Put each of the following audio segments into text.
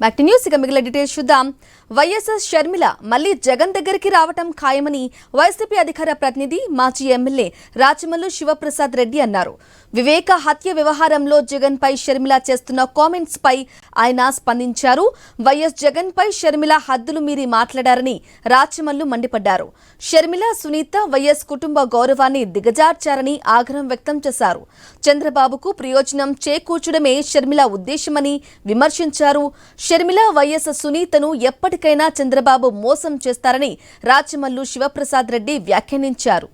Back to news. ఇక మిగిలిన details చూద్దాం. వైఎస్ఎస్ షర్మిల మళ్లీ జగన్ దగ్గరికి రావటం ఖాయమని వైసీపీ అధికార ప్రతినిధి మాజీ ఎమ్మెల్యే రాచమల్లు శివప్రసాద్ రెడ్డి అన్నారు. వివేక హత్య వ్యవహారంలో జగన్ పై షర్మిల చేస్తున్న కామెంట్స్ పై ఆయన స్పందించారు. వైఎస్ జగన్ పై షర్మిల హద్దులు మీరి మాట్లాడారని రాచమల్లు మండిపడ్డారు. షర్మిల, సునీత వైఎస్ కుటుంబ గౌరవాన్ని దిగజార్చారని ఆగ్రహం వ్యక్తం చేశారు. చంద్రబాబుకు ప్రయోజనం చేకూర్చడమే షర్మిల ఉద్దేశమని విమర్శించారు. షర్మిల, వైఎస్ సునీతను ఎప్పటికైనా చంద్రబాబు మోసం చేస్తారని రాచమల్లు శివప్రసాద్ రెడ్డి వ్యాఖ్యానించారు.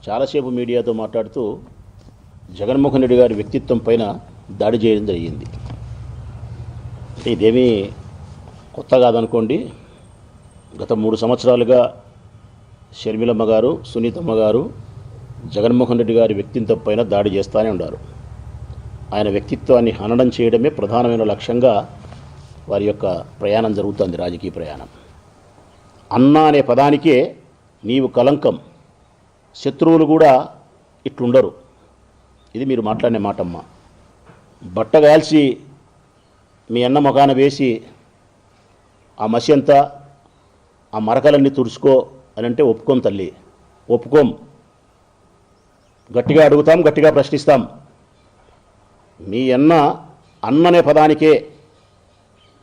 చాలాసేపు మీడియాతో మాట్లాడుతూ జగన్మోహన్ రెడ్డి గారి వ్యక్తిత్వం పైన దాడి చేయడం జరిగింది. ఇదేమీ కొత్త కాదనుకోండి. గత 3 సంవత్సరాలుగా షర్మిలమ్మ గారు, సునీతమ్మ గారు జగన్మోహన్ రెడ్డి గారి వ్యక్తిత్వం పైన దాడి చేస్తూనే ఉన్నారు. ఆయన వ్యక్తిత్వాన్ని హననం చేయడమే ప్రధానమైన లక్ష్యంగా వారి యొక్క ప్రయాణం జరుగుతుంది, రాజకీయ ప్రయాణం. అన్న అనే పదానికే నీవు కలంకం, శత్రువులు కూడా ఇట్లుండరు. ఇది మీరు మాట్లాడిన మాటమ్మా. బట్టగాల్చి మీ అన్న ముఖాన వేసి ఆ మసి అంతా ఆ మరకలన్నీ తుడుచుకో అని అంటే ఒప్పుకోం తల్లి, ఒప్పుకోం. గట్టిగా అడుగుతాం, గట్టిగా ప్రశ్నిస్తాం. మీ అన్ననే పదానికే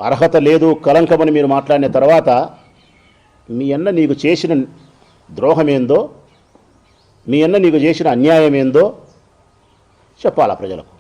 అర్హత లేదు, కలంకమని మీరు మాట్లాడిన తర్వాత మీ అన్న నీకు చేసిన ద్రోహమేందో, మీ అన్న నీకు చేసిన అన్యాయం ఏందో చెప్పాలా ప్రజలకు.